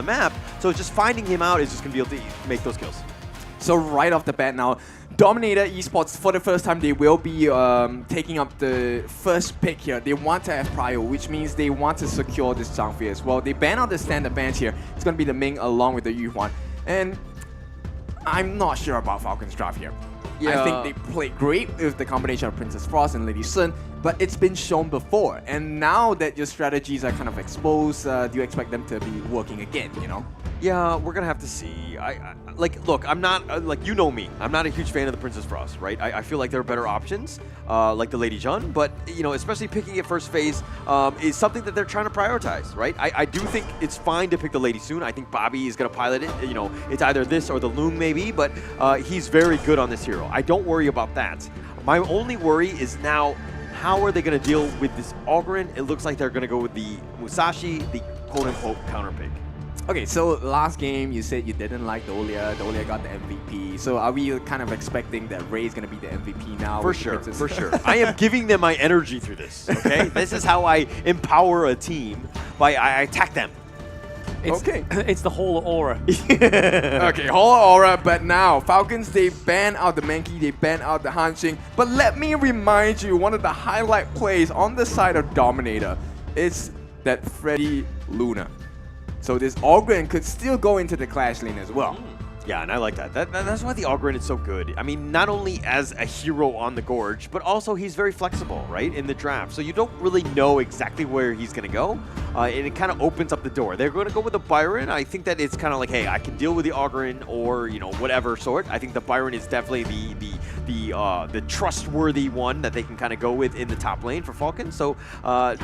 the map. So just finding him out is just going to be able to make those kills. So right off the bat now, Dominator Esports, for the first time, they will be taking up the first pick here. They want to have Prio, which means they want to secure this Zhangfei as well. They ban out the standard bans here. It's going to be the Ming along with the Yuhuan. And I'm not sure about Falcon's draft here. Yeah. I think they played great with the combination of Princess Frost and Lady Sun, but it's been shown before. And now that your strategies are kind of exposed, do you expect them to be working again, you know? Yeah, we're gonna have to see. Like, look, I'm not like you know me. I'm not a huge fan of the Princess Frost, right? I feel like there are better options, like the Lady Jun, but you know, especially picking it first phase is something that they're trying to prioritize, right? I do think it's fine to pick the Lady Sun. I think Bobby is gonna pilot it. You know, it's either this or the Loom maybe, but he's very good on this hero. I don't worry about that. My only worry is now, how are they gonna deal with this Ogryn? It looks like they're gonna go with the Musashi, the quote-unquote counter pick. Okay, so last game you said you didn't like Dolia. Dolia got the MVP. So are we kind of expecting that Ray is going to be the MVP now? For sure, for sure. I am giving them my energy through this, okay? This is how I empower a team. I attack them. It's the whole aura. Okay, whole aura, but now Falcons, they ban out the Mankey, they ban out the Hanxing. But let me remind you, one of the highlight plays on the side of Dominator is that Freddy Luna. So this Ogryn could still go into the Clash lane as well. Yeah, and I like that. That's why the Ogryn is so good. I mean, not only as a hero on the Gorge, but also he's very flexible, right, in the draft. So you don't really know exactly where he's going to go, and it kind of opens up the door. They're going to go with the Byron. I think that it's kind of like, hey, I can deal with the Ogryn or, you know, whatever sort. I think the Byron is definitely the trustworthy one that they can kind of go with in the top lane for Falcon. So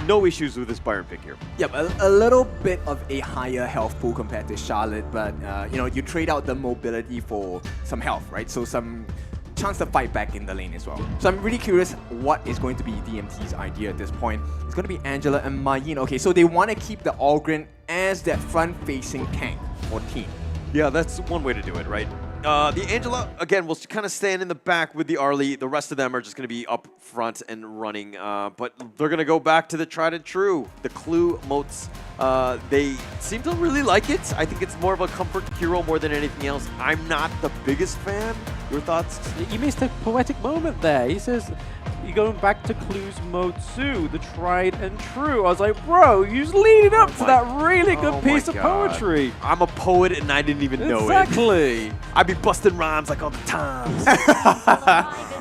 no issues with this Byron pick here. Yep, a little bit of a higher health pool compared to Charlotte, but you know, you trade out the mobility for some health, right? So some chance to fight back in the lane as well. So I'm really curious what is going to be DMT's idea at this point. It's going to be Angela and Mayin. Okay, so they want to keep the Ogryn as that front-facing tank or team. Yeah, that's one way to do it, right? The Angela, again, will kind of stand in the back with the Arlie. The rest of them are just going to be up front and running. But they're going to go back to the tried and true, the Clue moats. They seem to really like it. I think it's more of a comfort hero more than anything else. I'm not the biggest fan. Your thoughts? You missed a poetic moment there. He says, you're going back to Clue's Motsu, the tried and true. I was like, bro, you're just leading up to that really good piece of poetry. I'm a poet and I didn't even know it. Exactly. I'd be busting rhymes like all the time.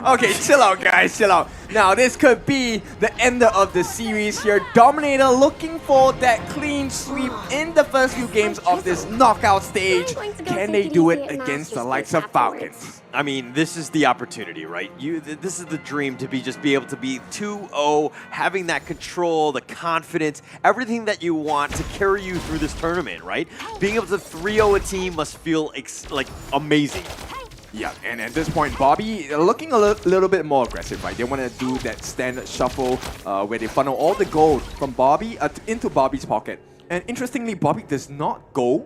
Okay, chill out, guys, chill out. Now, this could be the end of the series here. Dominator looking for that clean sweep in the first few games of this knockout stage. Can they do it against the likes of Falcons? I mean, this is the opportunity, right? This is the dream to be able to be 2-0, having that control, the confidence, everything that you want to carry you through this tournament, right? Being able to 3-0 a team must feel like amazing. Yeah, and at this point, Bobby looking a little bit more aggressive, right? They want to do that standard shuffle where they funnel all the gold from Bobby into Bobby's pocket. And interestingly, Bobby does not go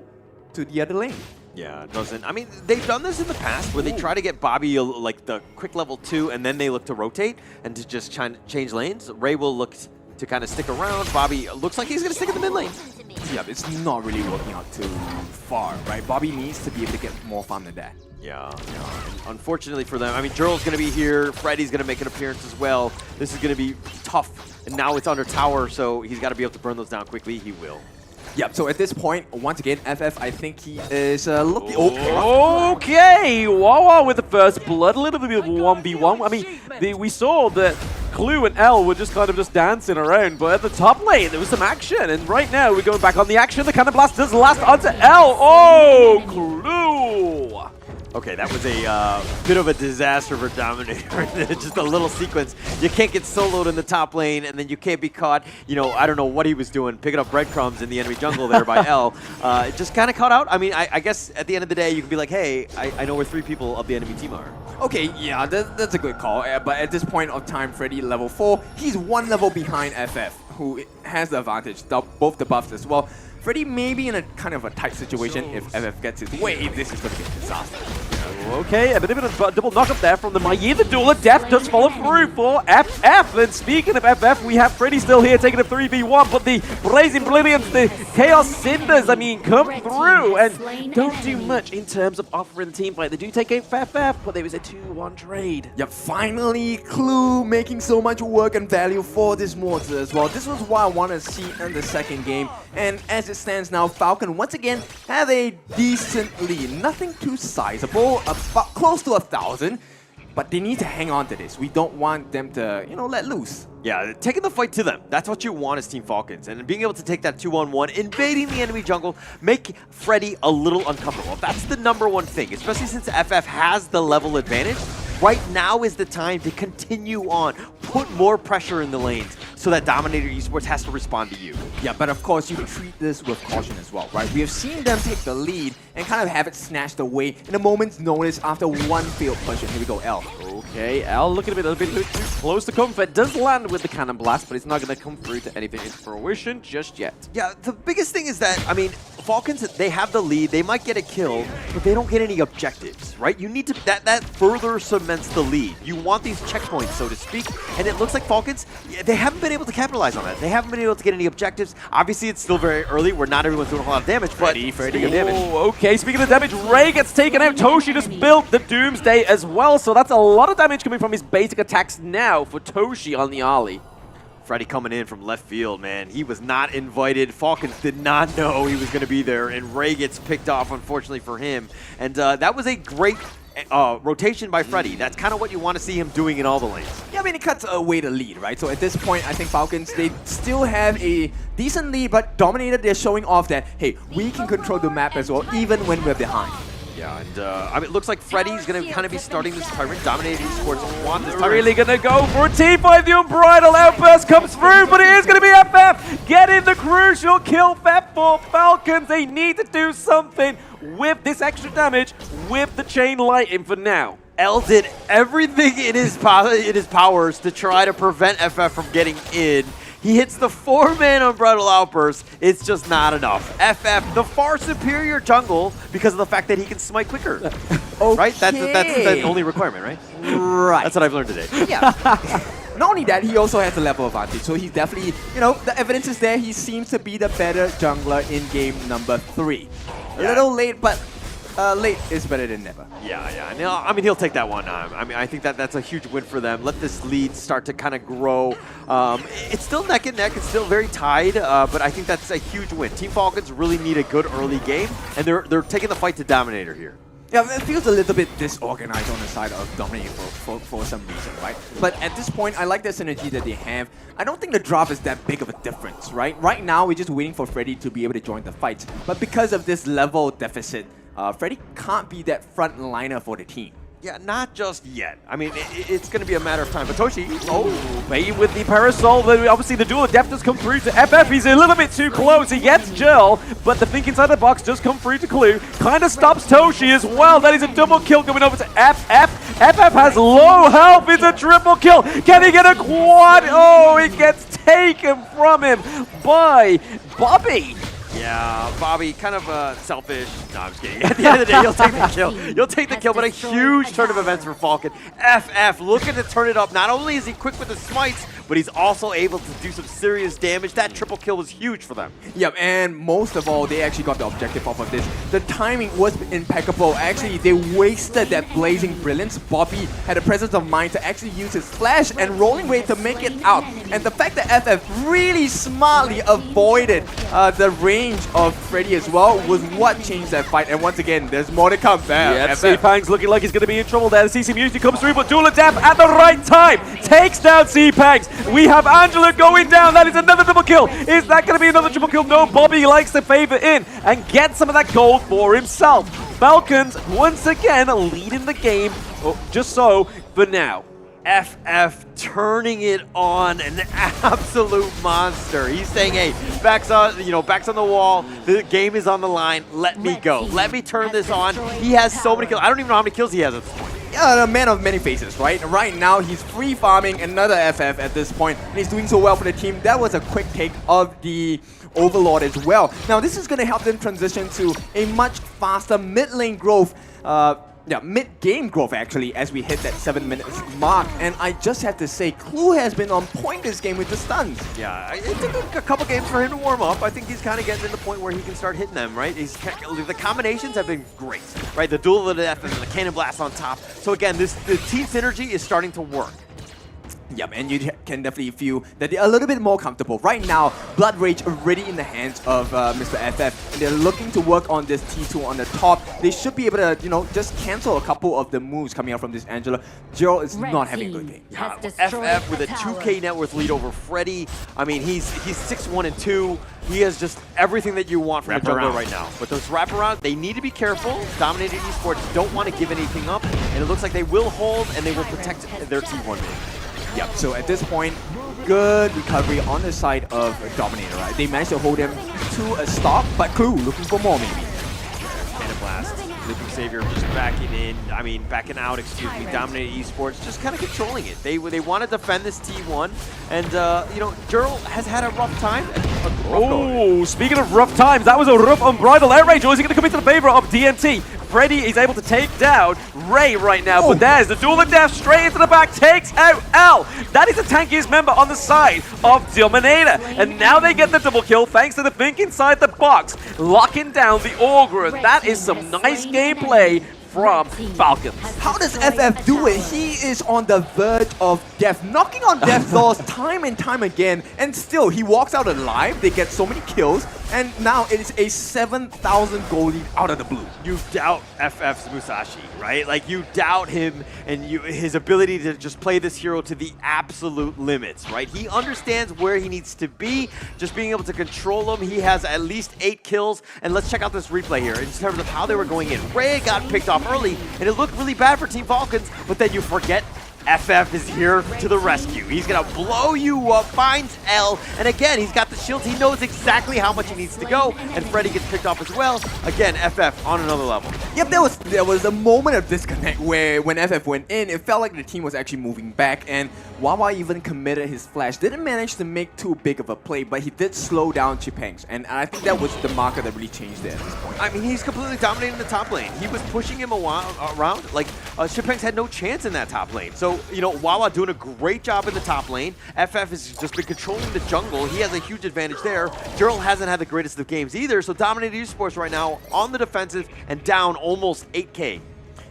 to the other lane. Yeah, it doesn't. I mean, they've done this in the past where they try to get Bobby like the quick level 2 and then they look to rotate and to just change lanes. Ray will look to kind of stick around. Bobby looks like he's going to stick in the mid lane. Yeah, it's not really working out too far, right? Bobby needs to be able to get more farm than that. Yeah. Unfortunately for them, I mean, Jurl's going to be here. Freddy's going to make an appearance as well. This is going to be tough. And now it's under tower, so he's got to be able to burn those down quickly. He will. Yep, so at this point, once again, FF, I think he is looking... Okay, Wawa with the first blood, a little bit of 1v1. I mean, we saw that Clue and L were just kind of just dancing around, but at the top lane, there was some action. And right now, we're going back on the action. The Cannon Blast does last onto L. Oh, Clue! Okay, that was a bit of a disaster for Dominator. Just a little sequence. You can't get soloed in the top lane, and then you can't be caught. You know, I don't know what he was doing, picking up breadcrumbs in the enemy jungle there by L. Just kind of caught out. I mean, I guess at the end of the day, you can be like, hey, I know where 3 people of the enemy team are. Okay, yeah, that's a good call. But at this point of time, Freddy level 4, he's 1 level behind FF, who has the advantage, both the buffs as well. Freddy may be in a kind of a tight situation. If FF gets his way, this is going to be a disaster. Okay, a bit of a double knock up there from the Mayi. The Duel of Death does follow through for FF. And speaking of FF, we have Freddy still here taking a 3v1, but the Blazing Brilliance, the Chaos Cinders, I mean, come through and don't do much in terms of offering the team fight. They do take out FF, but there was a 2-1 trade. Yep, finally, Clue making so much work and value for this mortar as well. This was what I wanted to see in the second game. And as it stands now, Falcon once again have a decent lead. Nothing too sizable, about close to 1,000. But they need to hang on to this. We don't want them to, let loose. Yeah, taking the fight to them. That's what you want as Team Falcons. And being able to take that 2-on-1, invading the enemy jungle, make Freddy a little uncomfortable. That's the #1 thing, especially since FF has the level advantage. Right now is the time to continue on, put more pressure in the lanes so that Dominator Esports has to respond to you. Yeah, but of course you treat this with caution as well, right? We have seen them take the lead and kind of have it snatched away in a moment's notice after one failed push. And here we go, L. Okay, L looking a bit too close to comfort. Does land with the cannon blast, but it's not going to come through to anything in fruition just yet. Yeah, the biggest thing is that, Falcons, they have the lead, they might get a kill, but they don't get any objectives, right? You need to, that further cements the lead. You want these checkpoints, so to speak, and it looks like Falcons, they haven't been able to capitalize on that. They haven't been able to get any objectives. Obviously, it's still very early, where not everyone's doing a whole lot of damage, but speaking of damage. Oh, okay, speaking of damage, Ray gets taken out. Toshi just built the Doomsday as well, so that's a lot of damage coming from his basic attacks now for Toshi on the Ali. Freddy coming in from left field, man. He was not invited. Falcons did not know he was going to be there, and Ray gets picked off, unfortunately for him. And that was a great rotation by Freddy. That's kind of what you want to see him doing in all the lanes. Yeah, it cuts away the lead, right? So at this point, I think Falcons, they still have a decent lead, but Dominator, they're showing off that, hey, we can control the map as well, even when we're behind. Yeah, and it looks like Freddy's going to kind of be starting this Tyrant. Dominator Esports want this Tyrant. Really going to go for a team fight. The Unbridled Outburst comes through, but it is going to be FF getting the crucial kill for Falcons. They need to do something with this extra damage with the chain lighting for now. L did everything in his powers to try to prevent FF from getting in. He hits the 4-man Unbridled Outburst. It's just not enough. FF, the far superior jungle because of the fact that he can smite quicker. Okay. Right? That's the only requirement, right? Right. That's what I've learned today. Yeah. Not only that, he also has a level advantage. So he's definitely, the evidence is there. He seems to be the better jungler in game number 3. A little late, but late is better than never. Yeah. No, he'll take that one. I think that's a huge win for them. Let this lead start to kind of grow. It's still neck and neck. It's still very tied, but I think that's a huge win. Team Falcons really need a good early game, and they're taking the fight to Dominator here. Yeah, it feels a little bit disorganized on the side of Dominator for some reason, right? But at this point, I like the synergy that they have. I don't think the drop is that big of a difference, right? Right now, we're just waiting for Freddy to be able to join the fight. But because of this level deficit, Freddy can't be that front liner for the team. Yeah, not just yet. It's going to be a matter of time. But Toshi, Maybe with the Parasol, obviously the Duel of Depth does come through to FF. He's a little bit too close. He gets Jill, but the think inside the box does come through to Clue. Kind of stops Toshi as well. That is a double kill coming over to FF. FF has low health. It's a triple kill. Can he get a quad? Oh, it gets taken from him by Bobby. Yeah, Bobby, kind of selfish. No, I'm just kidding. At the end of the day, you'll take the kill. You'll take the kill, but a huge turn of events for Falcon. FF looking to turn it up. Not only is he quick with the smites, but he's also able to do some serious damage. That triple kill was huge for them. Yep, and most of all, they actually got the objective off of this. The timing was impeccable. Actually, they wasted that Blazing Brilliance. Bobby had the presence of mind to actually use his flash and rolling wave to make it out. And the fact that FF really smartly avoided the range of Freddy as well was what changed that fight. And once again, there's more to come. Yeah, C-Pang's looking like he's going to be in trouble there. The CC Music comes through, but Duel of Death at the right time takes down C-Pangs. We have Angela going down. That is another double kill. Is that going to be another triple kill? No, Bobby likes to favor in and get some of that gold for himself. Falcons, once again, leading the game, just so for now. FF turning it on, an absolute monster. He's saying, hey, back's on the wall. The game is on the line. Let me go. Let me turn this on. He has so many kills. I don't even know how many kills he has at this point. Yeah, a man of many faces, right? Right now, he's free farming another FF at this point, and he's doing so well for the team. That was a quick take of the Overlord as well. Now, this is going to help them transition to a much faster mid lane growth. Yeah, mid-game growth actually as we hit that 7 minutes mark. And I just have to say, Clue has been on point this game with the stuns. Yeah, it took a couple games for him to warm up. I think he's kind of getting to the point where he can start hitting them, right? The combinations have been great, right? The duel of the death and the cannon blast on top. So again, the team synergy is starting to work. Yep, and you can definitely feel that they're a little bit more comfortable. Right now, Blood Rage already in the hands of Mr. FF. And they're looking to work on this T2 on the top. They should be able to, you know, just cancel a couple of the moves coming out from this Angela. Gerald is not having a good game. Yeah, FF with a 2K net worth lead over Freddy. I mean, he's 6-1 and 2. He has just everything that you want from a jungler right now. But those wraparound, they need to be careful. Dominated Esports don't want to give anything up. And it looks like they will hold and they will protect their T1 mid. Yep, so at this point, good recovery on the side of Dominator, right? They managed to hold him to a stop, but Clue looking for more maybe. Cannon Blast, Leaping Savior just backing out, excuse me. Dominated Esports just kind of controlling it. They want to defend this T1, and you know, Gerald has had a rough time. Speaking of rough times, that was a rough unbridled outrage. Or is he going to come into the favor of DMT? Freddy is able to take down Ray right now, but there's the duel of death straight into the back, takes out L. That is the tankiest member on the side of Dominator. And now they get the double kill thanks to the think inside the box, locking down the Augur. That is some nice gameplay from Falcons. How does FF do it? He is on the verge of death, knocking on death doors time and time again, and still he walks out alive. They get so many kills, and now it is a 7,000 gold lead out of the blue. You doubt FF's Musashi, right? Like, you doubt him and his ability to just play this hero to the absolute limits, right? He understands where he needs to be, just being able to control him. He has at least 8 kills, and let's check out this replay here in terms of how they were going in. Ray got picked off early, and it looked really bad for Team Falcons, but then you forget FF is here to the rescue. He's gonna blow you up, finds L, and again, he's got the shields. He knows exactly how much he needs to go, and Freddy gets picked off as well. Again, FF on another level. Yep, there was a moment of disconnect where when FF went in, it felt like the team was actually moving back, and Wawa even committed his flash. Didn't manage to make too big of a play, but he did slow down Chipangs, and I think that was the marker that really changed there at this point. I mean, he's completely dominating the top lane. He was pushing him around. Like, Chipangs had no chance in that top lane. So, you know, Wawa doing a great job in the top lane. FF has just been controlling the jungle. He has a huge advantage there. Gerald hasn't had the greatest of games either, so Dominated Esports right now on the defensive and down almost 8K.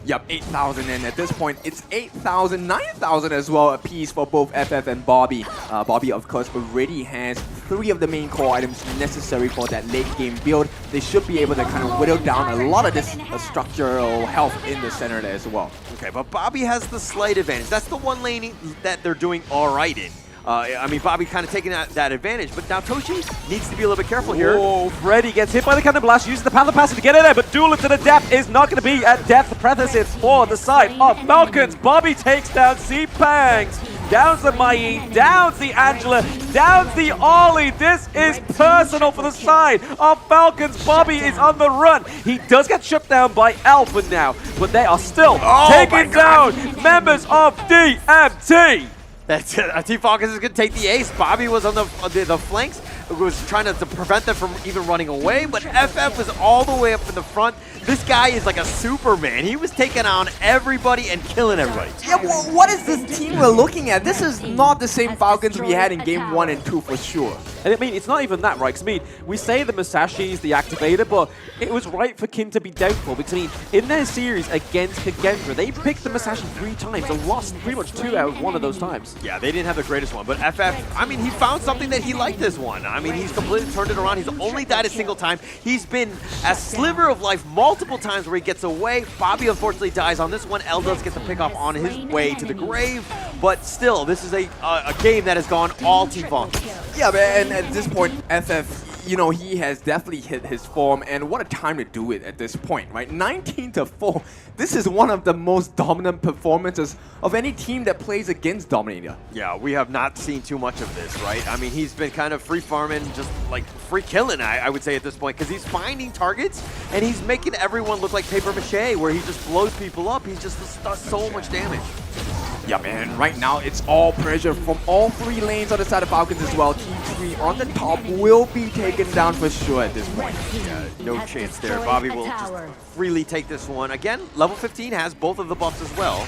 Yep, 8,000, and at this point, it's 8,000, 9,000 as well apiece for both FF and Bobby. Bobby, of course, already has 3 of the main core items necessary for that late game build. They should be able to kind of whittle down a lot of this structural health in the center there as well. Okay, but Bobby has the slight advantage. That's the one lane that they're doing all right in. I mean, Bobby kind of taking that advantage, but now Toshi needs to be a little bit careful here. Oh, Freddy gets hit by the cannon blast, uses the Panther Passage to get in there, but duel to the death is not going to be at death. The Prethesis for the side of Falcons. Bobby takes down Pangs, downs the Mai, downs the Angela, downs the Ollie. This is personal for the side of Falcons. Bobby is on the run. He does get shut down by Alpha now, but they are still taking down members of DMT. That's it. Team Falcons is going to take the ace. Bobby was on the flanks, was trying to prevent them from even running away, but FF was all the way up in the front. This guy is like a Superman. He was taking on everybody and killing everybody. Yeah, well, what is this team we're looking at? This is not the same Falcons we had in game 1 and 2 for sure. And I mean, it's not even that, right? Because I mean, we say the Musashi is the activator, but it was right for Kin to be doubtful. Because I mean, in their series against Kagendra, they picked the Musashi 3 times and lost pretty much 2 out of 1 of those times. Yeah, they didn't have the greatest one, but FF, I mean, he found something that he liked this one. I mean, he's completely turned it around. He's only died a single time. He's been a sliver of life multiple times where he gets away. Bobby unfortunately dies on this one. L does get the pick off on his way to the grave, but still, this is a game that has gone all Team Falcons. Yeah, man, and at this point, FF, you know, he has definitely hit his form, and what a time to do it at this point, right? 19-4. This is one of the most dominant performances of any team that plays against Dominator. Yeah, we have not seen too much of this, right? I mean, he's been kind of free farming, just like free killing, I would say at this point, because he's finding targets and he's making everyone look like paper mache, where he just blows people up. He just does so much damage. Yeah, man, right now it's all pressure from all 3 lanes on the side of Falcons as well. Team 3 on the top will be taken down for sure at this point. No chance there. Bobby will just freely take this one. Again, level 15 has both of the buffs as well.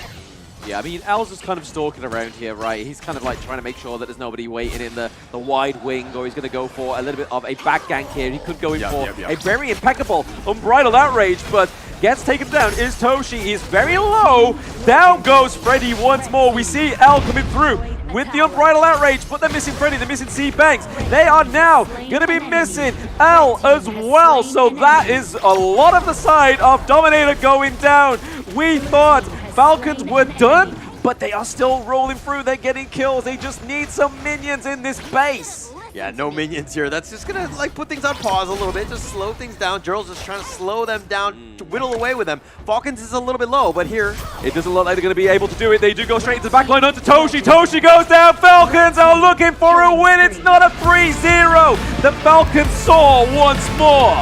Yeah, I mean, Al's just kind of stalking around here, right? He's kind of like trying to make sure that there's nobody waiting in the wide wing, or he's going to go for a little bit of a back gank here. He could go in for a very impeccable Unbridled Outrage, but gets taken down is Toshi. He's very low. Down goes Freddy once more. We see L coming through with the Unbridled Outrage, but they're missing Freddy, they're missing C-Banks. They are now going to be missing L as well. So that is a lot of the side of Dominator going down. We thought Falcons were done, but they are still rolling through. They're getting kills. They just need some minions in this base. Yeah, no minions here. That's just gonna like put things on pause a little bit, just slow things down. Gerald's just trying to slow them down, to whittle away with them. Falcons is a little bit low, but here it doesn't look like they're gonna be able to do it. They do go straight into the backline onto Toshi. Toshi goes down. Falcons are looking for a win. It's not a 3-0. The Falcons soar once more.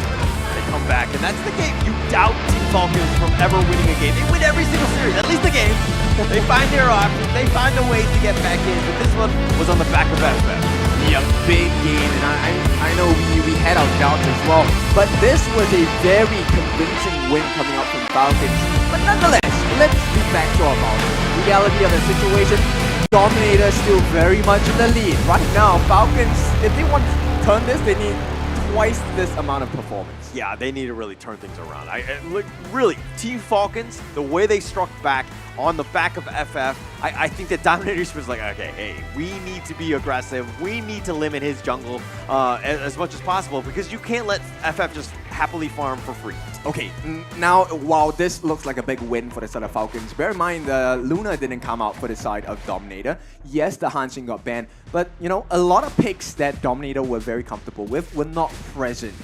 They come back, and that's the game. You doubt Team Falcons from ever winning a game. They win every single series, at least a game. They find their options. They find a way to get back in, but this one was on the back of FF. Yeah, big game, and I know we had our doubts as well, but this was a very convincing win coming out from Falcons. But nonetheless, let's be factual about it. Reality of the situation, Dominator still very much in the lead. Right now, Falcons, if they want to turn this, they need twice this amount of performance. Yeah, they need to really turn things around. Look, really, Team Falcons, the way they struck back on the back of FF, I think that Dominator was like, okay, hey, we need to be aggressive. We need to limit his jungle as much as possible because you can't let FF just happily farm for free. Okay, now while this looks like a big win for the side of Falcons, bear in mind the Luna didn't come out for the side of Dominator. Yes, the Hanshin got banned, but you know, a lot of picks that Dominator were very comfortable with were not present.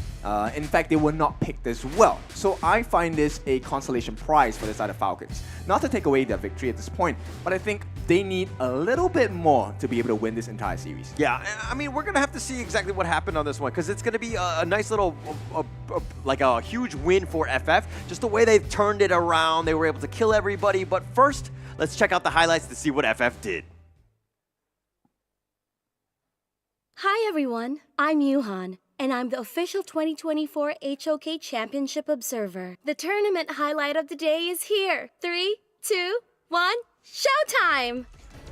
In fact, they were not picked as well. So I find this a consolation prize for the side of Falcons. Not to take away their victory at this point, but I think they need a little bit more to be able to win this entire series. Yeah, I mean, we're going to have to see exactly what happened on this one because it's going to be a nice little, like a huge win for FF. Just the way they've turned it around, they were able to kill everybody. But first, let's check out the highlights to see what FF did. Hi everyone, I'm Yuhan, and I'm the official 2024 HOK Championship Observer. The tournament highlight of the day is here. 3, 2, 1, showtime!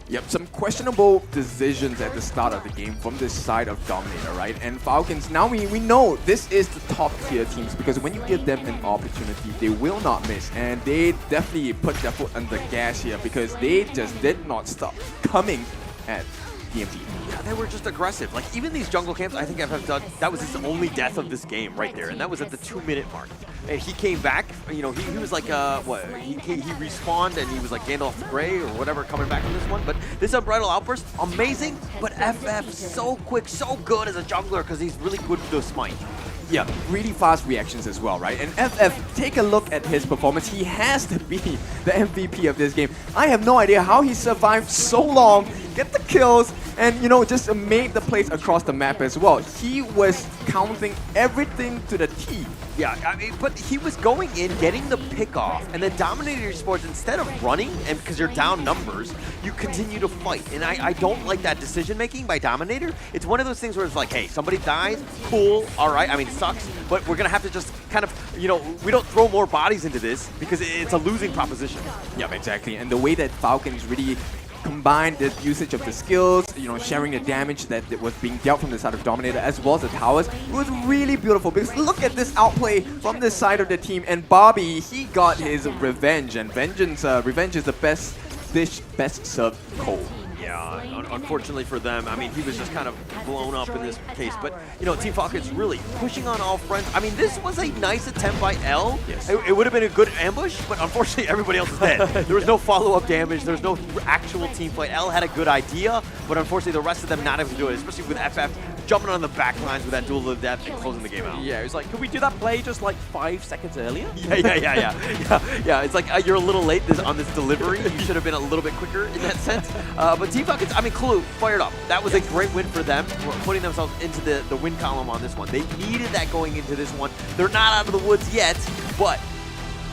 Yep, some questionable decisions at the start of the game from this side of Dominator, right? And Falcons, now we know this is the top tier teams because when you give them an opportunity, they will not miss. And they definitely put their foot on the gas here because they just did not stop coming at DMT. Yeah, they were just aggressive. Like, even these jungle camps, I think FF done, that was his only death of this game right there, and that was at the 2-minute mark. And he came back, you know, he was like, what, he respawned and he was like Gandalf the Grey or whatever coming back from this one. But this Unbridled Outburst, amazing, but FF so quick, so good as a jungler because he's really good with the smite. Yeah, really fast reactions as well, right? And FF, take a look at his performance. He has to be the MVP of this game. I have no idea how he survived so long, get the kills, and, you know, just made the plays across the map as well. He was counting everything to the T. Yeah, I mean, but he was going in, getting the pick off, and then Dominator Sports, instead of running, and because you're down numbers, you continue to fight. And I don't like that decision-making by Dominator. It's one of those things where it's like, hey, somebody dies, cool, all right, I mean, it sucks, but we're going to have to just kind of, you know, we don't throw more bodies into this because it's a losing proposition. Yep, exactly. And the way that Falcons really combined the usage of the skills, you know, sharing the damage that was being dealt from the side of Dominator as well as the towers, it was really beautiful because look at this outplay from this side of the team, and Bobby, he got his revenge, and revenge is the best dish, best served cold. Yeah, unfortunately for them, I mean, he was just kind of blown up in this case. But, you know, Team Falcons really pushing on all fronts. I mean, this was a nice attempt by L. Yes. It would have been a good ambush, but unfortunately everybody else is dead. There was no follow-up damage. There was no actual team fight. L had a good idea, but unfortunately the rest of them not able to do it, especially with FF jumping on the back lines with that duel of death and closing the game out. Yeah, it was like, could we do that play just like 5 seconds earlier? Yeah. It's like you're a little late on this delivery. You should have been a little bit quicker in that sense. But Team Falcons, I mean, Clue fired up. That was a great win for them, putting themselves into the win column on this one. They needed that going into this one. They're not out of the woods yet, but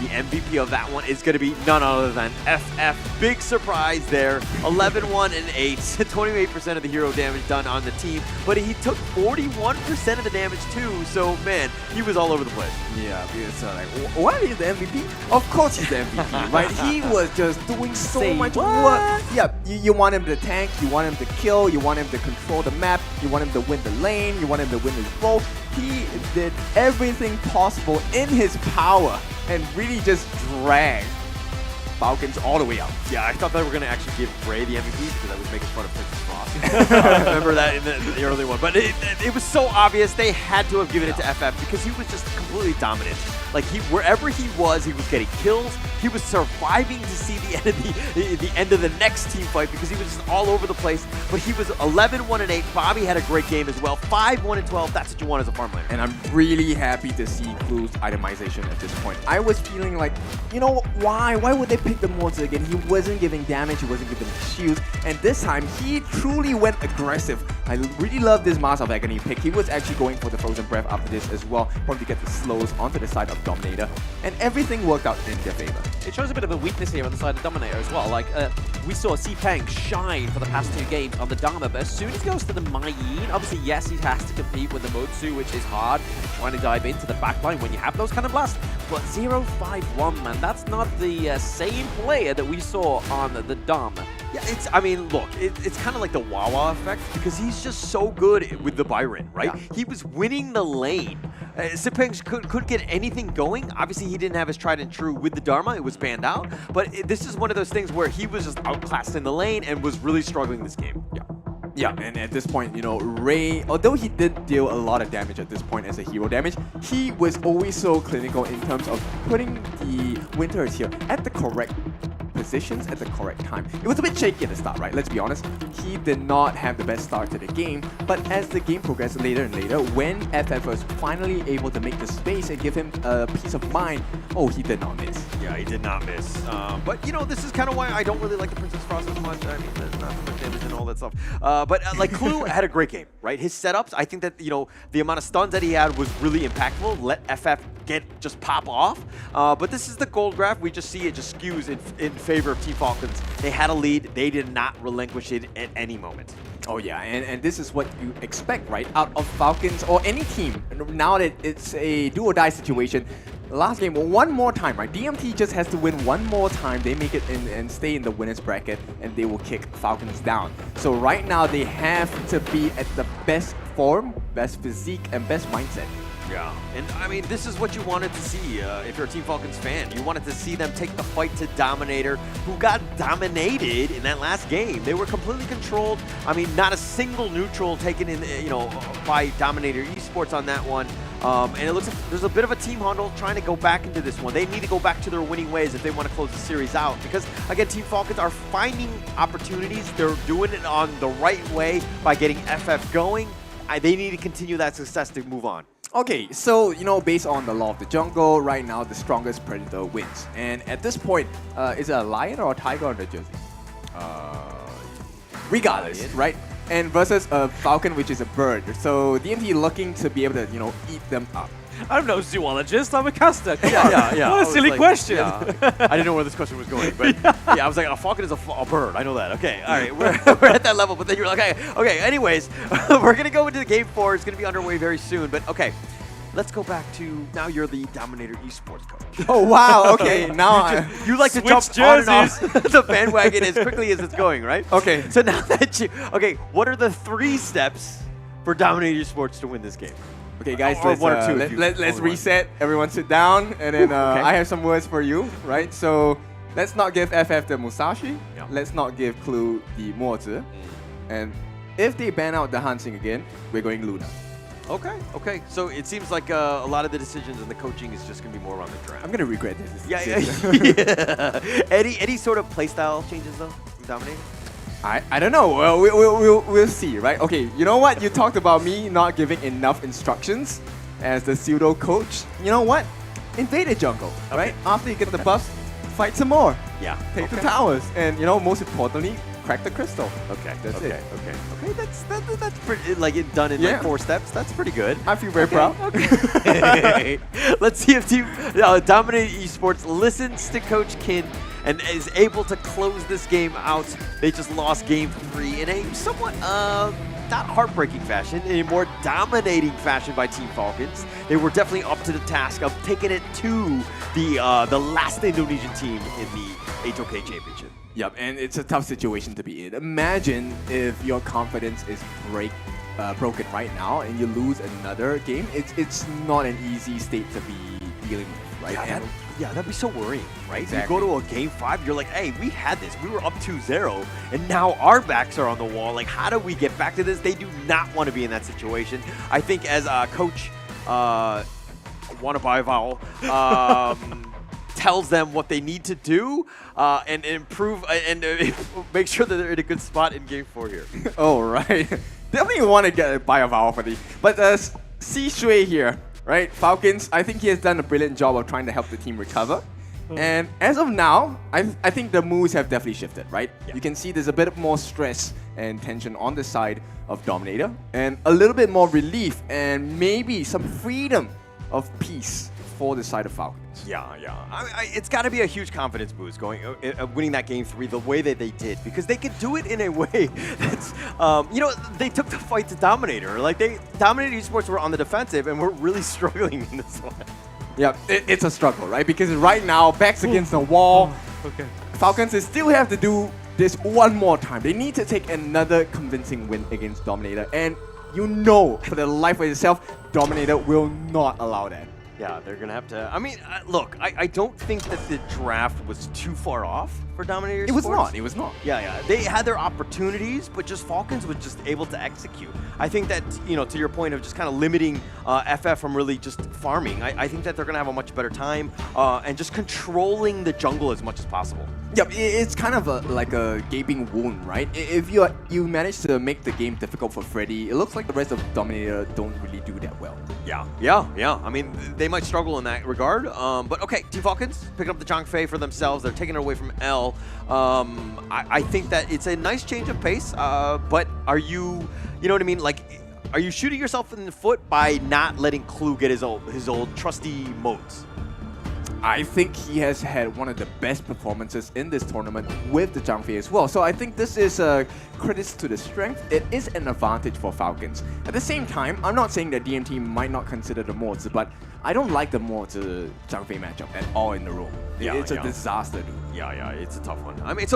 the MVP of that one is going to be none other than FF. Big surprise there. 11-1 and 8. 28% of the hero damage done on the team, but he took 41% of the damage too. So man, he was all over the place. Yeah, because like, what is the MVP? Of course he's the MVP, right? He was just doing so Say much what? work. Yeah, you want him to tank, you want him to kill, you want him to control the map, you want him to win the lane, you want him to win his role. He did everything possible in his power and really just dragged Falcons all the way out. Yeah, I thought they were going to actually give Ray the MVP because I was making fun of Princess Frost. I remember that in the early one. But it was so obvious they had to have given it to FF because he was just completely dominant. Like, wherever he was getting kills. He was surviving to see the end of the next team fight because he was just all over the place. But he was 11-1 and 8. Bobby had a great game as well. 5-1 and 12. That's what you want as a farm laner. And I'm really happy to see Clue's itemization at this point. I was feeling like, you know, why would they pick the monster again? He wasn't giving damage, he wasn't giving shields, and this time he truly went aggressive. I really love this Mask of Agony pick. He was actually going for the Frozen Breath after this as well, wanted to get the slows onto the side of Dominator, and everything worked out in their favor. It shows a bit of a weakness here on the side of Dominator as well. Like, we saw C-Peng shine for the past 2 games on the Dharma, but as soon as he goes to the Maiyin, obviously, yes, he has to compete with the Motsu, which is hard, trying to dive into the backline when you have those kind of blasts. But 0-5-1, man, that's not the same player that we saw on the Dharma. Yeah, I mean, look, it's kind of like the Wawa effect because he's just so good with the Byron, right? Yeah. He was winning the lane. C-Peng couldn't get anything going. Obviously, he didn't have his tried and true with the Dharma. It was banned out. But this is one of those things where he was just outclassed in the lane and was really struggling this game. Yeah. Yeah, and at this point, you know, Ray, although he did deal a lot of damage at this point as a hero damage, he was always so clinical in terms of putting the Winters here at the correct positions at the correct time. It was a bit shaky at the start, right? Let's be honest. He did not have the best start to the game, but as the game progressed later and later, when FF was finally able to make the space and give him a peace of mind, oh, he did not miss. Yeah, he did not miss. But, you know, this is kind of why I don't really like the Princess Frost as much. I mean, there's not so much damage and all that stuff. But, like, Clue had a great game, right? His setups, I think that, you know, the amount of stuns that he had was really impactful. Let FF just pop off. But this is the gold graph. We just see it just skews in favor of Team Falcons. They had a lead. They did not relinquish it at any moment. Oh yeah, and this is what you expect, right? Out of Falcons or any team. Now that it's a do or die situation, last game, one more time, right? DMT just has to win one more time. They make it in and stay in the winner's bracket, and they will kick Falcons down. So right now, they have to be at the best form, best physique, and best mindset. Yeah, and I mean, this is what you wanted to see if you're a Team Falcons fan. You wanted to see them take the fight to Dominator, who got dominated in that last game. They were completely controlled. I mean, not a single neutral taken in, you know, by Dominator Esports on that one. And it looks like there's a bit of a team huddle trying to go back into this one. They need to go back to their winning ways if they want to close the series out. Because, again, Team Falcons are finding opportunities. They're doing it on the right way by getting FF going. They need to continue that success to move on. Okay, so, you know, based on the law of the jungle, right now the strongest predator wins. And at this point, is it a lion or a tiger on the jersey? Regardless, right? And versus a falcon, which is a bird. So DMT looking to be able to, you know, eat them up. I'm no zoologist, I'm a caster. Come Yeah, on. yeah. What a silly question. Yeah. I didn't know where this question was going, but yeah, I was like, a falcon is a bird. I know that. Okay, all right, we're at that level. But then you're like, okay. Anyways, we're gonna go into game 4. It's gonna be underway very soon. But okay, let's go back to now. You're the Dominator Esports coach. Oh wow. Okay, now You like to Switch jump on and off jerseys. the bandwagon as quickly as it's going, right? Okay. So now that what are the 3 steps for Dominator Esports to win this game? Okay, guys, Or let's, 1 or 2 if let's only one. reset. Everyone sit down, and then Okay. I have some words for you, right? So let's not give FF the Musashi. Yeah. Let's not give Clue the Mozi. And if they ban out the Hansing again, we're going Luna. Okay. So it seems like a lot of the decisions and the coaching is just going to be more around the draft. I'm gonna regret this. Yeah. Any sort of playstyle changes though from Dominator? I don't know. Well, we'll see, right? Okay, you know what? You talked about me not giving enough instructions as the pseudo coach. You know what? Invade the jungle, right? After you get the buffs, fight some more. Yeah. Take the towers. And, you know, most importantly, crack the crystal. Okay, That's okay, it. okay. That's pretty, like it done in Yeah. like 4 steps. That's pretty good. I feel very proud. Let's see if Team Dominator Esports listens to Coach Kin and is able to close this game out. They just lost game 3 in a somewhat not heartbreaking fashion, in a more dominating fashion by Team Falcons. They were definitely up to the task of taking it to the last Indonesian team in the HOK Championship. Yep, and it's a tough situation to be in. Imagine if your confidence is broken right now and you lose another game. It's not an easy state to be dealing with, right? Yeah, that'd be so worrying, right? Exactly. You go to a game 5, you're like, hey, we had this. We were up 2-0, and now our backs are on the wall. Like, how do we get back to this? They do not want to be in that situation. I think as Coach Wanabai tells them what they need to do and improve and make sure that they're in a good spot in game 4 here. Oh, right. Definitely want to get a buy of our for the. But C Shui here, right? Falcons, I think he has done a brilliant job of trying to help the team recover. And as of now, I think the moves have definitely shifted, right? Yeah. You can see there's a bit more stress and tension on the side of Dominator, and a little bit more relief and maybe some freedom of peace for the side of Falcons. Yeah. It's got to be a huge confidence boost going winning that game 3 the way that they did, because they could do it in a way that's, they took the fight to Dominator. Like, Dominator Esports were on the defensive, and we're really struggling in this one. Yeah, it's a struggle, right? Because right now, backs against the wall. Okay. Falcons, they still have to do this one more time. They need to take another convincing win against Dominator. And you know, for the life of yourself, Dominator will not allow that. Yeah, they're going to have to... I mean, look, I don't think that the draft was too far off for Dominator It was Sports. not. It was not. Yeah. They had their opportunities, but just Falcons was just able to execute. I think that, to your point of just kind of limiting FF from really just farming, I think that they're going to have a much better time and just controlling the jungle as much as possible. Yep, it's kind of like a gaping wound, right? If you manage to make the game difficult for Freddy, it looks like the rest of Dominator don't really do that well. Yeah. I mean, they might struggle in that regard. But okay, Team Falcons picking up the Zhangfei for themselves. They're taking it away from L. I think that it's a nice change of pace. But are you know what I mean? Like, are you shooting yourself in the foot by not letting Clue get his old trusty modes? I think he has had one of the best performances in this tournament with the Zhangfei as well. So I think this is a credit to the strength. It is an advantage for Falcons. At the same time, I'm not saying that DMT might not consider the mods, but I don't like the mods Zhangfei matchup at all in the room. It's a disaster, dude. Yeah, it's a tough one. I mean,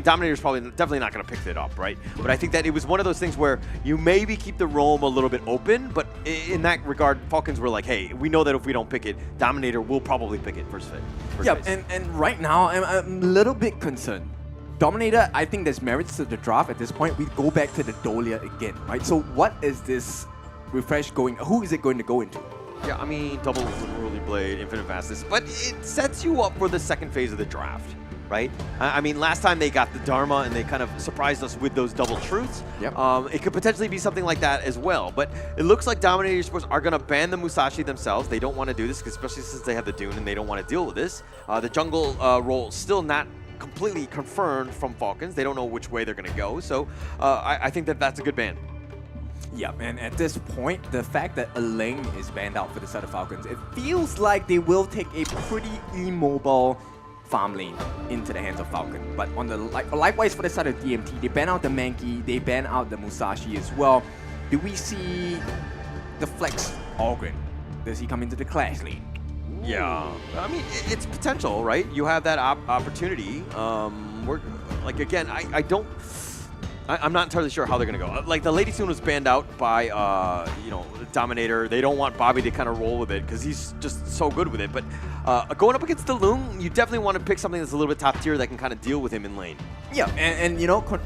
Dominator's probably definitely not going to pick it up, right? But I think that it was one of those things where you maybe keep the roam a little bit open, but in that regard, Falcons were like, hey, we know that if we don't pick it, Dominator will probably pick it first phase. And right now, I'm a little bit concerned. Dominator, I think there's merits to the draft at this point. We go back to the Dolia again, right? So what is this refresh going, who is it going to go into? Yeah, I mean, double Whirly Blade, Infinite Fastness, but it sets you up for the second phase of the draft, right? I mean, last time they got the Dharma and they kind of surprised us with those double truths. Yep. It could potentially be something like that as well, but it looks like Dominator Sports are going to ban the Musashi themselves. They don't want to do this, especially since they have the Dune and they don't want to deal with this. The jungle role still not completely confirmed from Falcons. They don't know which way they're going to go, so I think that that's a good ban. Yeah, and at this point, the fact that Elaine is banned out for the side of Falcons, it feels like they will take a pretty immobile farm lane into the hands of Falcon. But on the likewise for the side of DMT, they ban out the Mankey, they ban out the Musashi as well. Do we see the Flex Ogren? Does he come into the Clash lane? Yeah, I mean, it's potential, right? You have that opportunity. I'm not entirely sure how they're going to go. Like, the Lady Soon was banned out by, Dominator. They don't want Bobby to kind of roll with it because he's just so good with it. But going up against the Loon, you definitely want to pick something that's a little bit top tier that can kind of deal with him in lane. Yeah, and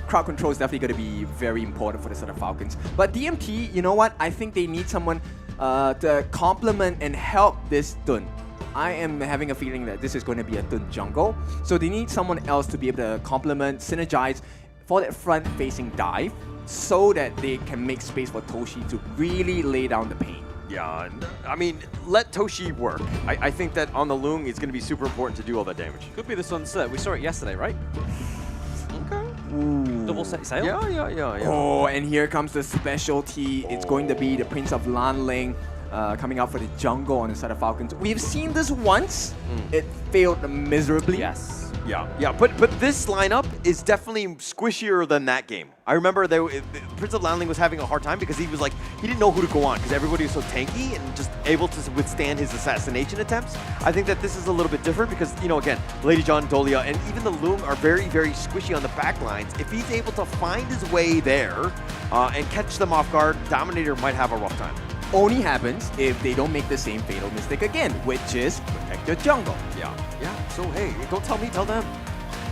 crowd control is definitely going to be very important for the set of Falcons. But DMT, you know what? I think they need someone to complement and help this Dun. I am having a feeling that this is going to be a Dun jungle. So they need someone else to be able to complement, synergize for that front-facing dive so that they can make space for Toshi to really lay down the pain. Yeah, I mean, let Toshi work. I think that on the Loon, it's going to be super important to do all that damage. Could be the sunset. We saw it yesterday, right? Okay. Ooh. double set sail. Yeah. Oh, and here comes the specialty. It's going to be the Prince of Lanling coming out for the jungle on the side of Falcons. We've seen this once. It failed miserably. Yes. Yeah, but this lineup is definitely squishier than that game. I remember Prince of Lanling was having a hard time because he didn't know who to go on because everybody was so tanky and just able to withstand his assassination attempts. I think that this is a little bit different because, you know, again, Lady John, Dolia, and even the Loom are very, very squishy on the back lines. If he's able to find his way there and catch them off guard, Dominator might have a rough time. Only happens if they don't make the same fatal mistake again, which is protect your jungle. Yeah. So, hey, don't tell me, tell them.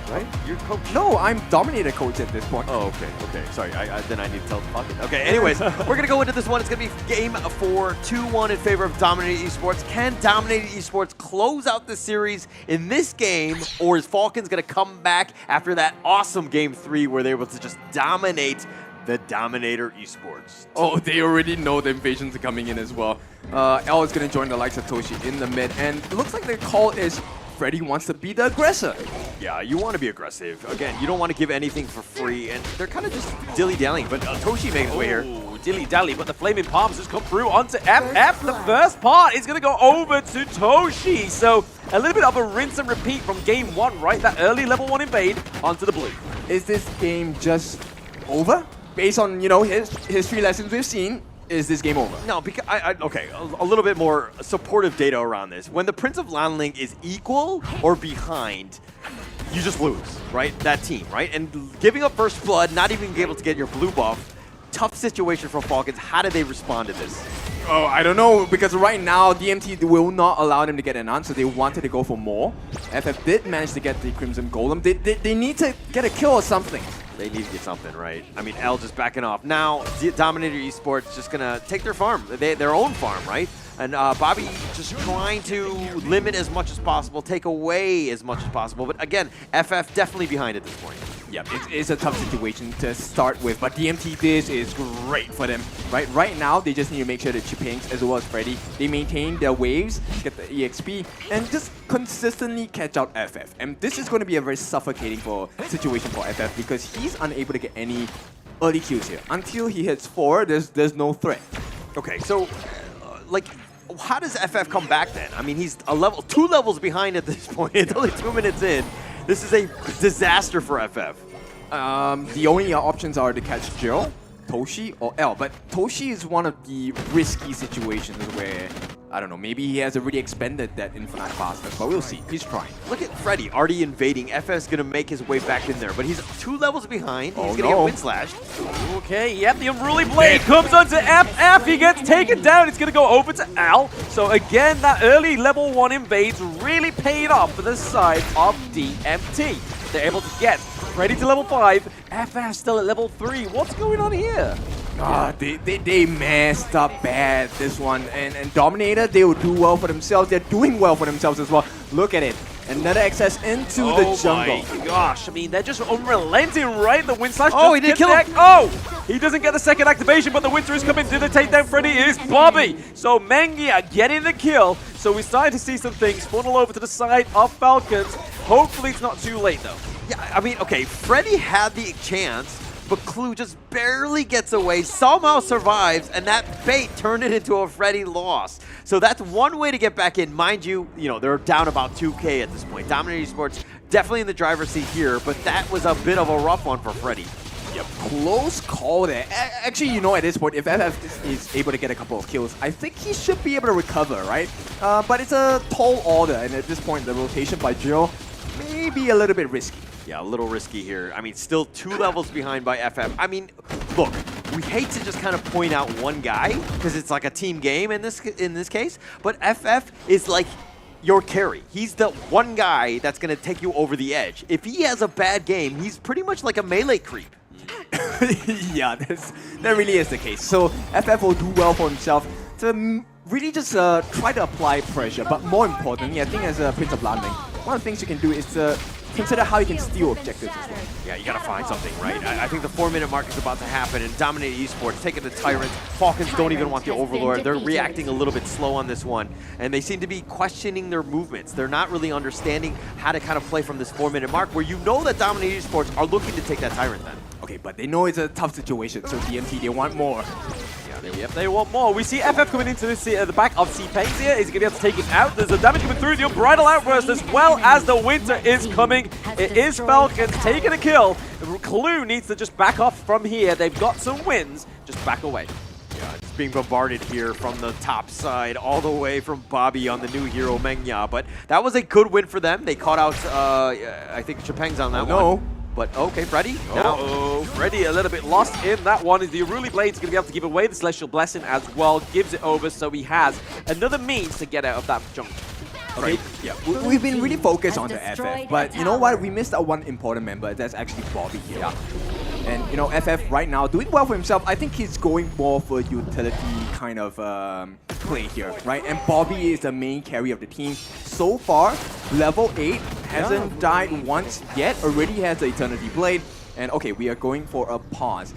Right? You're coach. No, I'm Dominator coach at this point. Oh, okay. Sorry, then I need to tell the Falcon. Okay, anyways, we're going to go into this one. It's going to be game 4, 2-1 in favor of Dominator Esports. Can Dominator Esports close out the series in this game, or is Falcons going to come back after that awesome game 3 where they were able to just dominate the Dominator Esports? Oh, they already know the invasions are coming in as well. L is going to join the likes of Toshi in the mid, and it looks like the call is Freddy wants to be the aggressor. Yeah, you want to be aggressive. Again, you don't want to give anything for free, and they're kind of just dilly-dallying, but Toshi makes his way here. Dilly-dally, but the Flaming Palms just come through onto FF. The first part is going to go over to Toshi. So a little bit of a rinse and repeat from game 1, right? That early level 1 invade onto the blue. Is this game just over? Based on, you know, his history lessons we've seen, is this game over? No, because a little bit more supportive data around this. When the Prince of Lanling is equal or behind, you just lose, right? That team, right? And giving up first blood, not even being able to get your blue buff, tough situation for Falcons. How do they respond to this? Oh, I don't know, because right now DMT will not allow them to get an answer. They wanted to go for more. FF did manage to get the Crimson Golem. They need to get a kill or something. They need to get something, right? I mean, L just backing off. Now, Dominator Esports just going to take their farm, their own farm, right? And Bobby just trying to limit as much as possible, take away as much as possible. But again, FF definitely behind at this point. Yeah, it's a tough situation to start with, but DMT this is great for them. Right now, they just need to make sure that Chipinks as well as Freddy, they maintain their waves, get the EXP, and just consistently catch out FF. And this is going to be a very suffocating situation for FF because he's unable to get any early kills here. Until he hits 4, there's no threat. Okay, so how does FF come back then? I mean, he's 2 levels behind at this point. It's only 2 minutes in. This is a disaster for FF. The only options are to catch Jill, Toshi, or L. But Toshi is one of the risky situations where, I don't know, maybe he has already expended that infinite bastard, but we'll see. He's trying. Look at Freddy already invading. FF's going to make his way back in there, but he's 2 levels behind. He's going to get wind slashed. Okay, yep, the Unruly Blade comes onto FF. He gets taken down. It's going to go over to Al. So again, that early level 1 invades really paid off for the side of DMT. They're able to get Freddy to level 5. FF still at level 3. What's going on here? They messed up bad this one, and Dominator, they will do well for themselves. They're doing well for themselves as well. Look at it. Another access into the jungle. Oh my gosh, I mean, they're just unrelenting, right? The Wind Slash he didn't kill him. Oh, he doesn't get the second activation, but the Winter is coming to the takedown. Freddy is Bobby. So Mengia getting the kill. So we're starting to see some things funnel over to the side of Falcons. Hopefully it's not too late, though. Yeah, I mean, okay, Freddy had the chance, but Clue just barely gets away, somehow survives, and that bait turned it into a Freddy loss. So that's one way to get back in. Mind you, they're down about 2K at this point. Dominator Esports definitely in the driver's seat here, but that was a bit of a rough one for Freddy. Yep, close call there. Actually, at this point, if FF is able to get a couple of kills, I think he should be able to recover, right? But it's a tall order, and at this point, the rotation by Jill may be a little bit risky. Yeah, a little risky here. I mean, still 2 levels behind by FF. I mean, look, we hate to just kind of point out one guy because it's like a team game in this case, but FF is like your carry. He's the one guy that's going to take you over the edge. If he has a bad game, he's pretty much like a melee creep. Yeah, that really is the case. So FF will do well for himself to really just try to apply pressure, but more importantly, I think as a Prince of Lanling, one of the things you can do is to consider how you can steal objectives as well. Yeah, you gotta find something, right? I think the 4-minute mark is about to happen, and Dominator Esports taking the Tyrant. Falcons don't even want the Overlord. They're reacting a little bit slow on this one, and they seem to be questioning their movements. They're not really understanding how to kind of play from this 4-minute mark, where that Dominator Esports are looking to take that Tyrant then. Okay, but they know it's a tough situation, so DMT, they want more. Yep, they want more. We see FF coming into this the back of C-Pains here. Is he going to be able to take it out? There's a damage coming through. The Unbridled Outburst as well as the Winter is coming. It is Falcons taking a kill. Clue needs to just back off from here. They've got some wins. Just back away. Yeah, it's being bombarded here from the top side, all the way from Bobby on the new hero Mengya. But that was a good win for them. They caught out, I think, Chapeng's on that one. But okay, Freddy. Oh, Freddy a little bit lost in that one. Is the Aruli Blade's going to be able to give away the Celestial Blessing as well. Gives it over, so he has another means to get out of that junk. Okay, yeah, we've been really focused on the FF, but you know what? We missed out one important member. That's actually Bobby here. Yeah. And you know, FF right now doing well for himself. I think he's going more for utility kind of play here, right? And Bobby is the main carry of the team. So far, level 8 hasn't died once yet. Already has the Eternity Blade. And okay, we are going for a pause.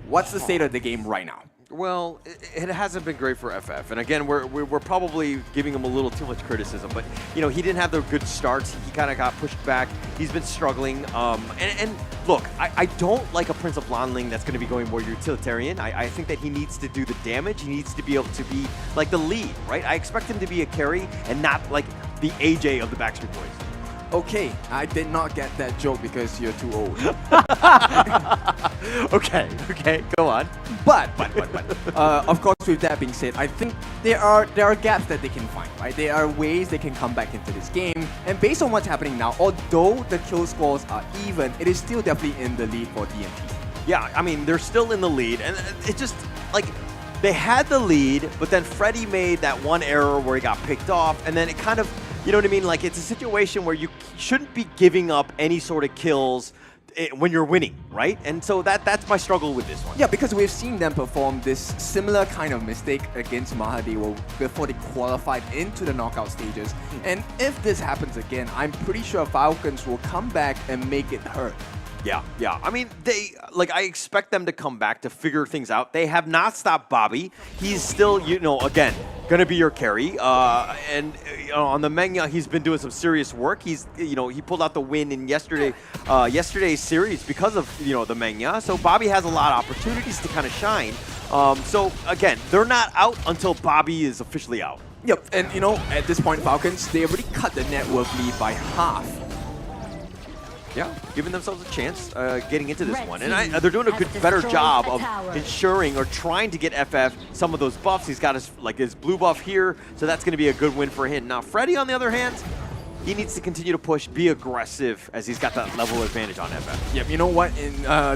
What's the state of the game right now? Well, it hasn't been great for FF, and again, we're probably giving him a little too much criticism. But you know, he didn't have the good starts. He kind of got pushed back. He's been struggling. And look, I don't like a Prince of Lanling that's going to be going more utilitarian. I think that he needs to do the damage. He needs to be able to be like the lead, right? I expect him to be a carry and not like the AJ of the Backstreet Boys. Okay, I did not get that joke because you're too old. Okay, go on. But of course, with that being said, I think there are gaps that they can find, right? There are ways they can come back into this game. And based on what's happening now, although the kill scores are even, it is still definitely in the lead for DMT. Yeah, I mean, they're still in the lead, and it just, like, they had the lead, but then Freddy made that one error where he got picked off, and then it kind of, you know what I mean? Like, it's a situation where you shouldn't be giving up any sort of kills when you're winning, right? And so that's my struggle with this one. Yeah, because we've seen them perform this similar kind of mistake against Mahadewa before they qualified into the knockout stages. And if this happens again, I'm pretty sure Falcons will come back and make it hurt. Yeah. I mean, I expect them to come back to figure things out. They have not stopped Bobby. He's still, you know, again, going to be your carry. And on the Mengya, he's been doing some serious work. He's, you know, he pulled out the win in yesterday's series because of, you know, the Mengya. So Bobby has a lot of opportunities to kind of shine. So again, they're not out until Bobby is officially out. Yep, and you know, at this point, Falcons, they already cut the net worth lead by half. Yeah, giving themselves a chance getting into this one. And they're doing a better job of ensuring or trying to get FF some of those buffs. He's got his blue buff here, so that's going to be a good win for him. Now, Freddy, on the other hand, he needs to continue to push, be aggressive, as he's got that level advantage on FF. Yep, you know what?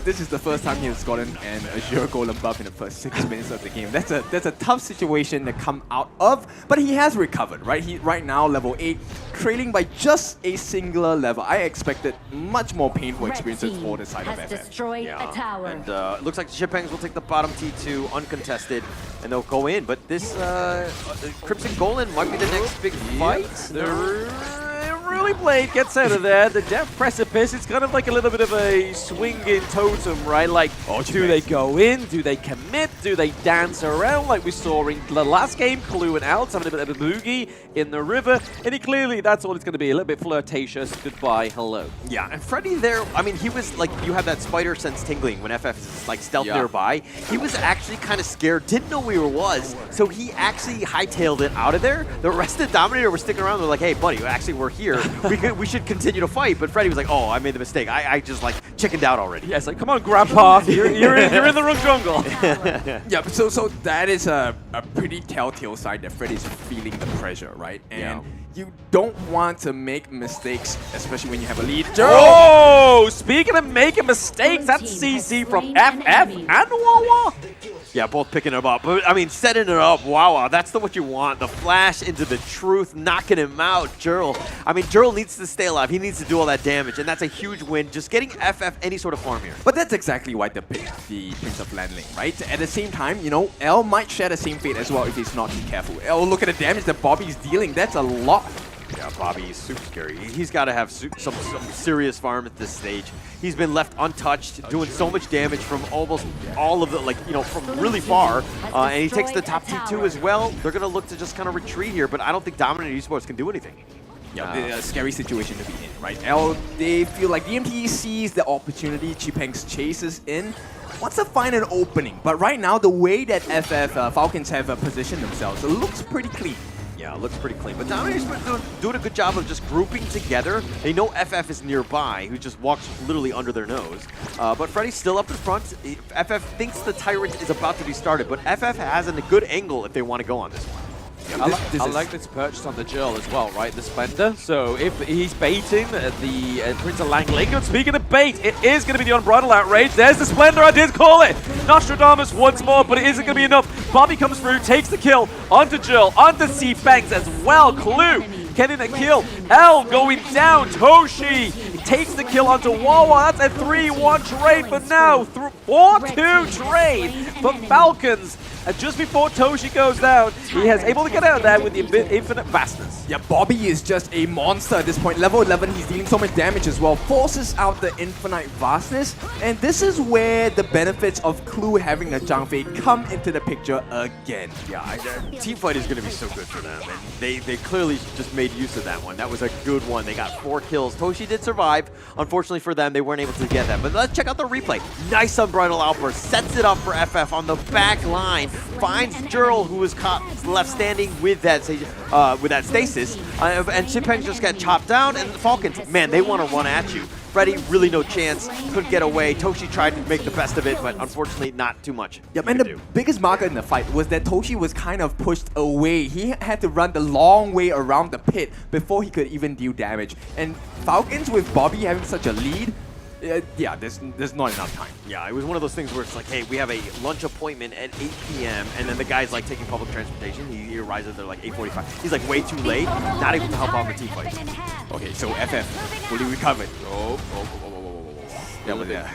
This is the first time he has gotten an Azure Golem buff in the first 6 minutes of the game. That's a tough situation to come out of, but he has recovered, right? He right now level 8, trailing by just a singular level. I expected much more painful experiences for the side of FF. And it looks like the Chipangs will take the bottom T2 uncontested, and they'll go in. But this Crimson Golem might be the next big fight. Aruli Blade gets out of there. The Death Precipice, it's kind of like a little bit of a swinging totem, right? Like, do they go in? Do they commit? Do they dance around like we saw in the last game? Clue and Alex having a bit of a boogie in the river. And he clearly, that's all it's going to be. A little bit flirtatious. Goodbye, hello. Yeah, and Freddy there, I mean, he was like, you have that spider sense tingling when FF is like stealth nearby. He was actually kind of scared, didn't know where he was, so he actually hightailed it out of there. The rest of the Dominator were sticking around. They're like, hey, buddy, actually, we're here. We should continue to fight. But Freddy was like, oh, I made the mistake. I just like chickened out already. Yeah, it's like, come on, Grandpa. you're in the wrong jungle. Yeah, so that is a pretty telltale sign that Freddy's feeling the pressure, right? And you don't want to make mistakes, especially when you have a lead. Oh, speaking of making mistakes, that's CC from FF and Wawa. Yeah, both picking him up. But, I mean, setting it up, wow, that's what you want. The flash into the truth, knocking him out. Jurl, I mean, Jurl needs to stay alive. He needs to do all that damage, and that's a huge win. Just getting FF any sort of farm here. But that's exactly why they picked the Prince of Lanling, right? At the same time, you know, L might share the same fate as well if he's not too careful. L, look at the damage that Bobby's dealing. That's a lot. Yeah, Bobby is super scary. He's got to have some serious farm at this stage. He's been left untouched, doing so much damage from almost all of the, like, you know, from really far. And he takes the top T2 as well. They're going to look to just kind of retreat here, but I don't think Dominator Esports can do anything. A scary situation to be in, right? L, they feel like DMT sees the opportunity, Chipeng's chases in, wants to find an opening. But right now, the way that Falcons have positioned themselves, it looks pretty clean. Yeah, it looks pretty clean. But Dominator's been doing a good job of just grouping together. They know FF is nearby, who just walks literally under their nose. But Freddy's still up in front. FF thinks the Tyrant is about to be started, but FF has a good angle if they want to go on this one. I like this purchase on the Jurl as well, right? The Splendor. So if he's baiting the Prince of Langling, and speaking of bait, it is going to be the Unbridled Outrage. There's the Splendor, I did call it! Nostradamus once more, but it isn't going to be enough. Bobby comes through, takes the kill onto Jurl, onto C-Fangs as well. Clue getting a kill. L going down. Toshi takes the kill onto Wawa. That's a 3-1 trade, but now 4-2 trade for Falcons. And just before Toshi goes down, he is able to get out of there with the infinite vastness. Yeah, Bobby is just a monster at this point. Level 11, he's dealing so much damage as well. Forces out the infinite vastness. And this is where the benefits of Clue having a Zhang come into the picture again. Yeah, team fight is going to be so good for them. And they clearly just made use of that one. That was a good one. They got 4 kills. Toshi did survive. Unfortunately for them, they weren't able to get that. But let's check out the replay. Nice Unbridled Outburst. Sets it up for FF on the back line. Finds Jurl, who was caught left standing with that stasis, and Chipeng just got chopped down, and the Falcons, man, they want to run at you. Freddy, really no chance, couldn't get away. Toshi tried to make the best of it, but unfortunately not too much. Yep, and the biggest marker in the fight was that Toshi was kind of pushed away. He had to run the long way around the pit before he could even deal damage. And Falcons, with Bobby having such a lead, yeah, there's not enough time. Yeah, it was one of those things where it's like, hey, we have a lunch appointment at 8 p.m. and then the guy's like taking public transportation. He arrives at there like 8:45. He's like way too late, not able to help out the team fight. Okay, so FF fully recovered. Yeah,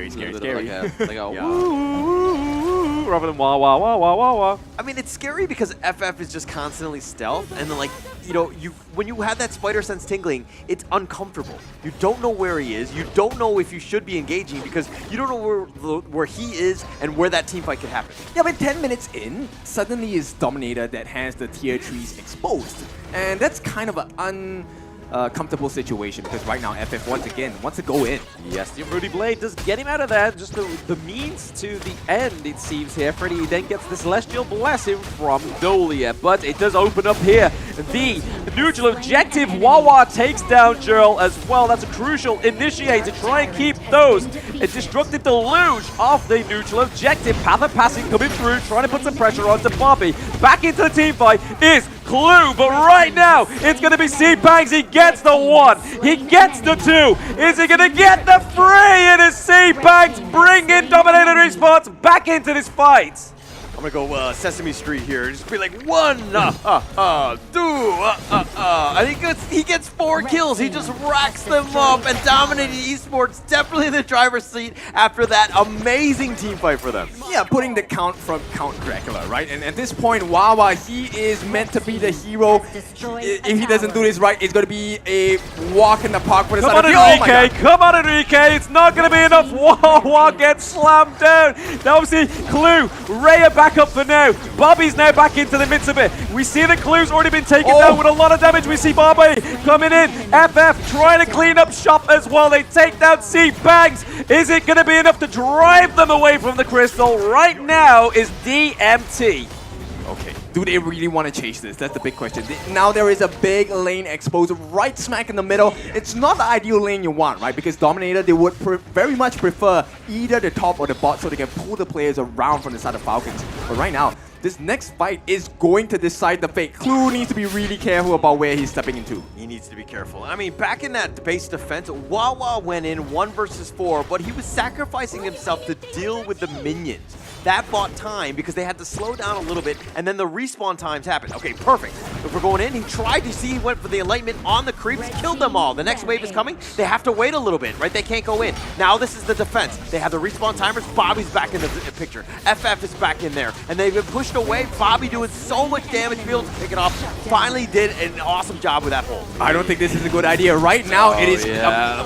Scary. Like a woo, rather than wah wah wah wah wah wah. I mean, it's scary because FF is just constantly stealth, and then, like, you know, when you have that spider sense tingling, it's uncomfortable. You don't know where he is. You don't know if you should be engaging because you don't know where he is and where that team fight could happen. Yeah, but 10 minutes in, suddenly it's Dominator that has the tier 3s exposed. And that's kind of an uncomfortable situation because right now FF once again wants to go in. Yes, the Rudy Blade does get him out of there. Just the means to the end, it seems here. Freddy then gets the Celestial Blessing from Dolia, but it does open up here. The neutral objective, Wawa takes down Jurl as well. That's a crucial initiate to try and keep those a destructive deluge off the neutral objective. Path of Passing coming through, trying to put some pressure onto Bobby. Back into the team fight is Clue, but right now it's going to be C-Pangs. He gets the 1, he gets the 2. Is he going to get the 3? It is C-Pangs bringing Dominator Esports back into this fight. I'm gonna go Sesame Street here. Just be like 1, 2, I think he gets 4 kills. He just racks them up, and Dominating Esports definitely in the driver's seat after that amazing team fight for them. Yeah, putting the count from Count Dracula, right? And at this point, Wawa, he is meant to be the hero. If he doesn't do this right, it's gonna be a walk in the park for the Come on, Enrique! Come on, Enrique! It's not gonna be enough. Wawa gets slammed down. Now obviously, Clue, Raya back up for now. Bobby's now back into the midst of it. We see that Clue's already been taken down with a lot of damage. We see Bobby coming in. FF trying to clean up shop as well. They take down C-Pangs. Is it going to be enough to drive them away from the crystal? Right now is DMT. Okay, do they really want to chase this? That's the big question. Now there is a big lane exposed right smack in the middle. It's not the ideal lane you want, right? Because Dominator, they would very much prefer either the top or the bot so they can pull the players around from the side of Falcons. But right now, this next fight is going to decide the fate. Clue needs to be really careful about where he's stepping into. He needs to be careful. I mean, back in that base defense, Wawa went in 1 versus 4, but he was sacrificing himself to deal with the minions. That bought time because they had to slow down a little bit, and then the respawn times happened. Okay, perfect. If we're going in, he tried to see, he went for the Enlightenment on the creeps, killed them all. The next wave is coming. They have to wait a little bit, right? They can't go in. Now this is the defense. They have the respawn timers. Bobby's back in the picture. FF is back in there, and they've been pushed away. Bobby doing so much damage, be able to pick it off. Finally did an awesome job with that hold. I don't think this is a good idea. Right now, it is...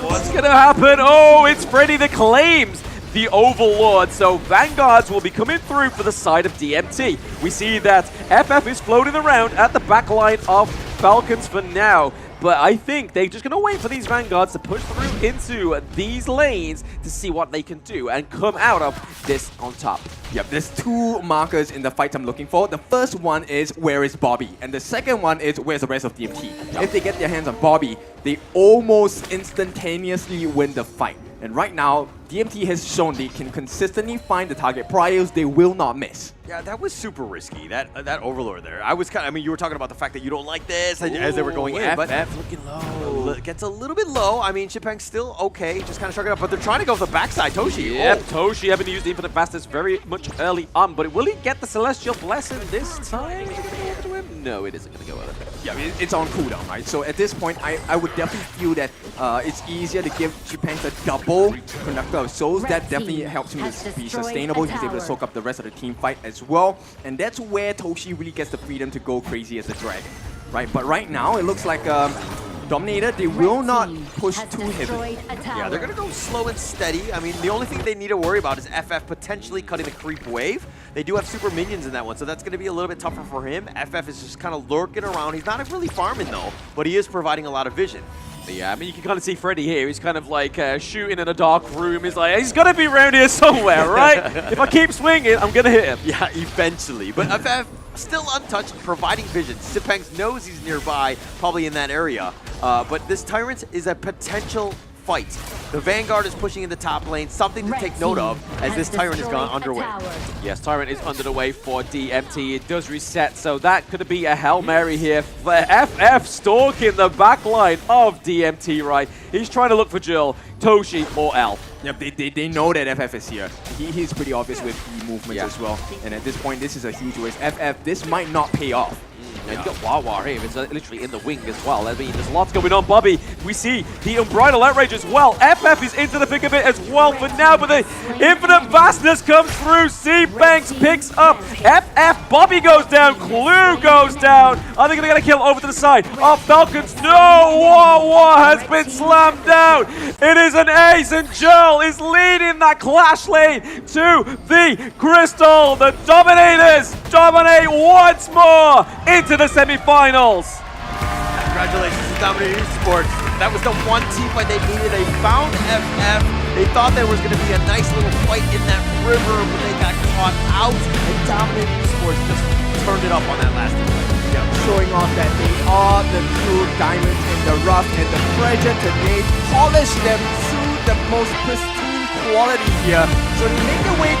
What's going to happen? Oh, it's Freddy that claims the Overlord, so Vanguards will be coming through for the side of DMT. We see that FF is floating around at the back line of Falcons for now. but I think they're just going to wait for these Vanguards to push through into these lanes to see what they can do and come out of this on top. Yep, there's two markers in the fight I'm looking for. The first one is where is Bobby, and the second one is where's the rest of DMT. If they get their hands on Bobby, they almost instantaneously win the fight. And right now, DMT has shown they can consistently find the target. Priors, they will not miss. Yeah, that was super risky, that Overlord there. I was kind of, I mean, you were talking about the fact that you don't like this as they were going in, but FF looking low. Gets a little bit low. I mean, Xipeng's still okay, just kind of shrugging up, but they're trying to go for the backside. Toshi. Yep, Toshi having to use the Infinite Fastness very much early on, but will he get the Celestial Blessing this time? Is it going to go over to him? No, it isn't going to go over. Yeah, it's on cooldown, right? So at this point, I would definitely feel that it's easier to give Xipeng a double Conductor of Souls. That definitely helps him to be sustainable. He's able to soak up the rest of the team fight as well. And that's where Toshi really gets the freedom to go crazy as a dragon, right? But right now, it looks like Dominator, they will not push too heavily. Yeah, they're going to go slow and steady. I mean, the only thing they need to worry about is FF potentially cutting the creep wave. They do have super minions in that one, so that's going to be a little bit tougher for him. FF is just kind of lurking around. He's not really farming, though, but he is providing a lot of vision. Yeah, I mean, you can kind of see Freddy here. He's kind of like shooting in a dark room. He's like, he's got to be around here somewhere, right? If I keep swinging, I'm going to hit him. Yeah, eventually. But FF still untouched, providing vision. Xipeng knows he's nearby, probably in that area. But this Tyrant is a potential fight. The Vanguard is pushing in the top lane, something to take note of as this Tyrant has gone underway. Yes, Tyrant is under the way for DMT. It does reset, so that could be a Hail Mary here. FF stalking the backline of DMT, right? He's trying to look for Jill, Toshi, or L. Yep, they know that FF is here. He's pretty obvious with the movements as well. And at this point, this is a huge waste. FF, this might not pay off. And you got Wawa here, it's literally in the wing as well. I mean, there's lots going on. Bobby, we see the Unbridled Outrage as well. FF is into the thick of it as well for now, but the Infinite Vastness comes through. C-Banks picks up FF. Bobby goes down. Clue goes down. Are they going to get a kill over to the side? Oh, Falcons, no! Wawa has been slammed down. It is an ace, and Joel is leading that clash lane to the Crystal. The Dominators dominate once more into the semi-finals. Congratulations to Dominator Esports. That was the one team fight they needed. They found FF. They thought there was going to be a nice little fight in that river, but they got caught out, and Dominator Esports just turned it up on that last team. Yep, showing off that they are the true diamonds in the rough, and the pressure today polished them to the most pristine quality here. So they make their way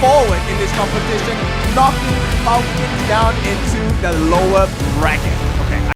forward in this competition, knocking Falcons down into the lower bracket.